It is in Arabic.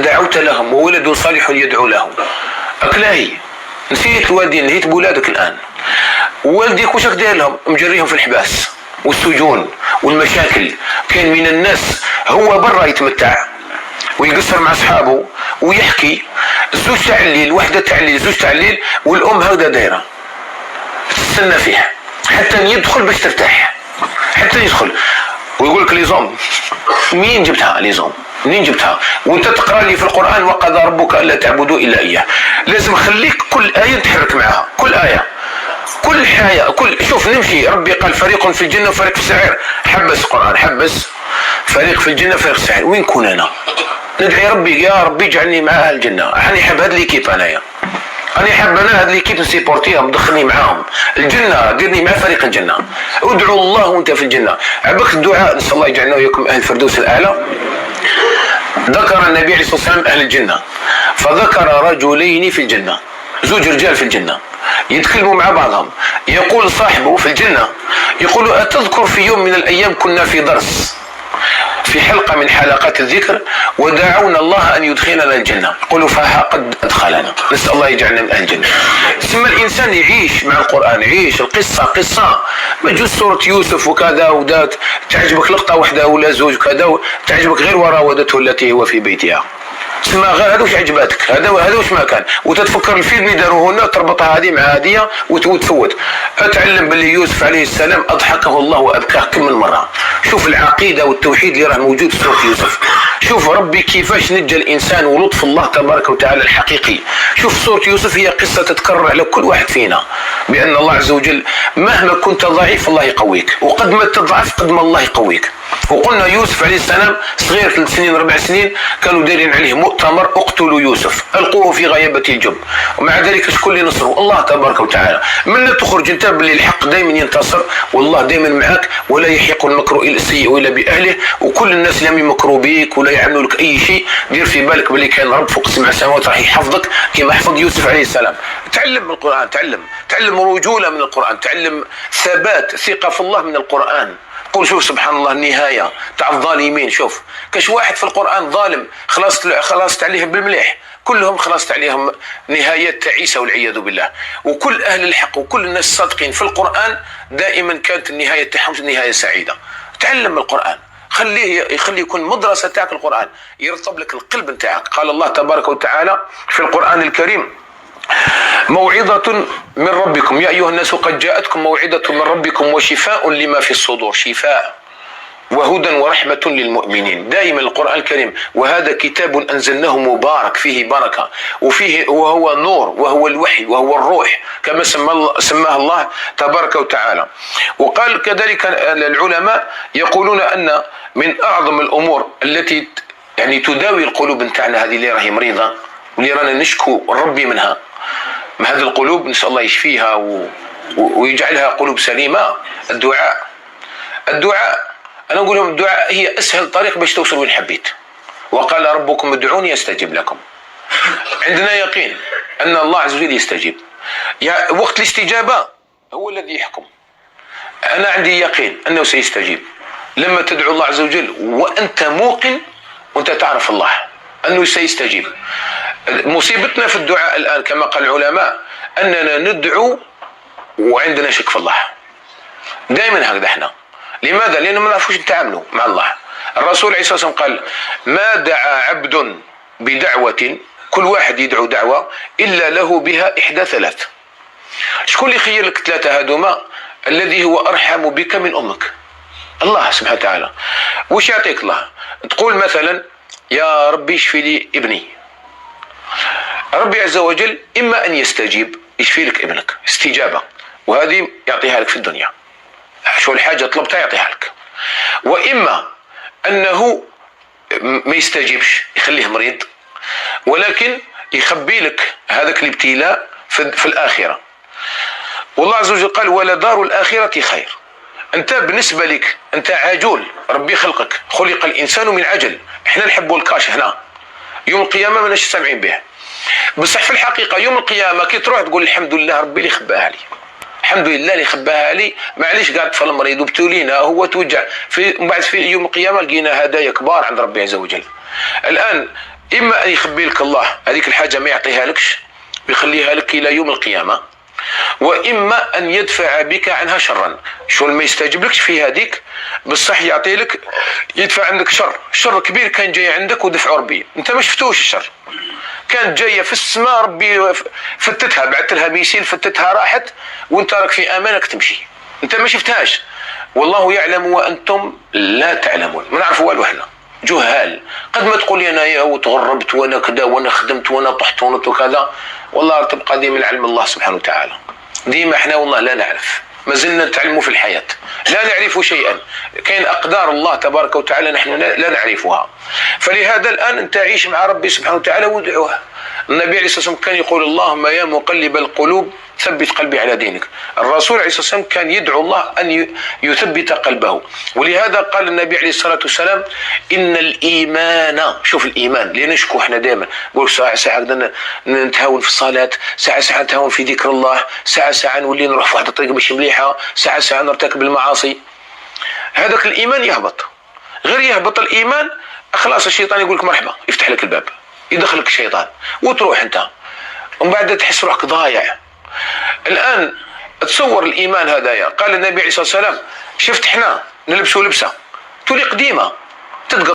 دعوت لهم وولد صالح يدعو لهم. أكلاهي نسيت الوالدين، نهيت بولادك الآن. والديك وش داير لهم؟ مجريهم في الحباس والسجون والمشاكل. كان من الناس هو برا يتمتع ويقصر مع اصحابه ويحكي، الزوج تاع الليل، وحده تاع الليل، زوج تاع الليل، والام هكذا دايره تستنى فيه حتى يدخل باش ترتاح، حتى يدخل ويقول لك ليزوم. مين جبتها ليزوم؟ منين جبتها؟ وانت تقرا لي في القران وقضى ربك الا تعبدوا الا اياه. لازم خليك كل ايه تحرك معها، كل ايه، كل حاجه، شوف نمشي. ربي قال فريق في الجنه وفريق في السعير، حبس القران، حبس فريق في الجنه فريق في السعير. وين كون انا؟ ندعي ربي يا ربي اجعلني مع اهل الجنه. راني حاب هاد ليكيب، انايا راني حاب انا هاد ليكيب نسيبورتيها، مدخلني معاهم الجنه، ديرني مع فريق الجنه. ادعوا الله وانت في الجنه. عباك الدعاء، نسال الله يجعلنا وياكم اهل الفردوس الاعلى. ذكر النبي عليه الصلاه والسلام اهل الجنه، فذكر رجلين في الجنه، زوج رجال في الجنه يتكلموا مع بعضهم. يقول صاحبه في الجنه، يقول أتذكر في يوم من الأيام كنا في درس، في حلقة من حلقات الذكر، ودعونا الله أن يدخلنا الجنة. يقولوا فها قد أدخلنا، نسأل الله يجعلنا من أهل الجنة. ثم الإنسان يعيش مع القرآن، يعيش القصة قصة. ما تجوز سورة يوسف وكذا ودات تعجبك لقطة واحدة ولا زوج كذا، تعجبك غير وراودته التي هو في بيتها. تسمى هذا وش عجباتك، هذا وش ما كان، وتتفكر الفيلم اللي داروه هنا تربطها هذه مع هذه وتفوت. اتعلم باللي يوسف عليه السلام اضحكه الله وابكاه كم من مره. شوف العقيده والتوحيد اللي راه موجود في سوره يوسف. شوف ربي كيفاش نجى الانسان ولطف الله تبارك وتعالى الحقيقي. شوف سوره يوسف هي قصه تتكرر على كل واحد فينا، بان الله عز وجل مهما كنت ضعيف الله يقويك، وقد ما تضعف قد ما الله يقويك. وقلنا يوسف عليه السلام صغير 3 سنين 4 سنين كانوا دايرين عليه مؤتمر اقتلوا يوسف، القوه في غيابه الجب، ومع ذلك شكون اللي نصره؟ الله تبارك وتعالى. من تخرج انت باللي الحق دائما ينتصر، والله دائما معك، ولا يحيق المكر السيء الا باهله. وكل الناس اللي يمكروا بيك ولا يعملوا لك اي شيء، دير في بالك باللي كان رب فوق 7 سماوات راح يحفظك كما حفظ يوسف عليه السلام. تعلم من القران، تعلم رجوله من القران، تعلم ثبات ثقه في الله من القران. قول شوف سبحان الله النهايه تاع الظالمين. شوف كاش واحد في القران ظالم خلاص عليه بالمليح، كلهم خلاص عليهم نهايات تعيسه والعياذ بالله. وكل اهل الحق وكل الناس الصادقين في القران دائما كانت النهايه تاعهم نهايه سعيده. تعلم القران، خليه يكون مدرسه تاعك القران، يرطب لك القلب نتاعك. قال الله تبارك وتعالى في القران الكريم موعظة من ربكم يا أيها الناس قد جاءتكم موعظة من ربكم وشفاء لما في الصدور، شفاء وهدى ورحمة للمؤمنين. دائما القرآن الكريم وهذا كتاب أنزلناه مبارك فيه بركة وفيه وهو نور وهو الوحي وهو الروح كما سماه الله تبارك وتعالى. وقال كذلك العلماء يقولون أن من أعظم الأمور التي يعني تداوي القلوب نتاعنا هذه اللي راهي مريضة واللي رانا نشكو ربي منها، من هذه القلوب نسأل الله يشفيها ويجعلها قلوب سليمة. الدعاء أنا أقول لهم الدعاء هي أسهل طريق باش توصل وين حبيت. وقال ربكم ادعوني أستجب لكم. عندنا يقين أن الله عز وجل يستجيب. وقت الاستجابة هو الذي يحكم. أنا عندي يقين أنه سيستجيب لما تدعو الله عز وجل وأنت موقن وأنت تعرف الله أنه سيستجيب. مصيبتنا في الدعاء الآن كما قال العلماء أننا ندعو وعندنا شك في الله. دائما هكذا احنا. لماذا؟ لأننا ما نعرفوش نتعاملوا مع الله. الرسول عليه الصلاة والسلام قال ما دعا عبد بدعوة، كل واحد يدعو دعوة إلا له بها إحدى 3. شكون اللي يخير لك 3 هذوما؟ الذي هو أرحم بك من أمك، الله سبحانه وتعالى. وش يعطيك الله؟ تقول مثلا يا ربي اشفي لي ابني، ربي عز وجل إما أن يستجيب يشفي لك ابنك استجابة، وهذه يعطيها لك في الدنيا، شو الحاجة طلبتها يعطيها لك. وإما أنه ما يستجيبش يخليه مريض ولكن يخبي لك هذاك الابتلاء في الآخرة. والله عز وجل قال ولدار الآخرة خير. أنت بالنسبة لك أنت عجول، ربي خلقك، خلق الإنسان من عجل. إحنا نحبوا الكاش هنا، يوم القيامة ما ناش سامعين به. بصح في الحقيقة يوم القيامة كي تروح تقول الحمد لله ربي اللي خباها لي، الحمد لله اللي خباها لي، معليش قاعد طفل مريض وبتولينا هو توجع. من بعد في يوم القيامة لقينا هدايا كبار عند ربي عز وجل. الآن إما أن يخبي لك الله هذيك الحاجة ما يعطيها لكش ويخليها لك إلى يوم القيامة، وإما أن يدفع بك عنها شرا. شغل ما يستجيبلكش في هذيك بصح يعطي لك، يدفع عندك شر كبير كان جاي عندك ودفع ربي أنت ما شفتوش. الشر كانت جاية في السماء ربي فتتها، بعثت لها ميسيل فتتها راحت وانت راك في أمانك تمشي، انت ما شفتهاش. والله يعلم وأنتم لا تعلمون. ما نعرف والو، احنا جهال. قد ما تقول لي أنا وتغربت وأنا كذا وأنا خدمت وأنا طحت وأنا وكذا، والله تبقى ديما العلم الله سبحانه وتعالى. ديما احنا والله لا نعرف، ما زلنا نتعلم في الحياة، لا نعرف شيئا. كاين أقدار الله تبارك وتعالى نحن لا نعرفها. فلهذا الآن أنت عيش مع ربي سبحانه وتعالى وادعوه. النبي عليه الصلاة والسلام كان يقول اللهم يا مقلب القلوب ثبت قلبي على دينك. الرسول عليه الصلاة والسلام كان يدعو الله أن يثبت قلبه. ولهذا قال النبي عليه الصلاة والسلام إن الإيمان، شوف الإيمان اللي نشكو احنا دائما، نقول ساعة نتهاون في الصلاة، ساعة نتهاون في ذكر الله، ساعة نولي نروح في واحد الطريق مش مليحة، ساعة نرتكب المعاصي. هذاك الإيمان يهبط، غير يهبط الإيمان خلاص الشيطان يقول لك مرحبا، يفتح لك الباب، يدخلك الشيطان وتروح انت ومن بعد تحس روحك ضايع. الآن تصور الإيمان هذايا، قال النبي عليه الصلاة والسلام شفت احنا نلبسوا لبسة تولي قديمة، تتقطع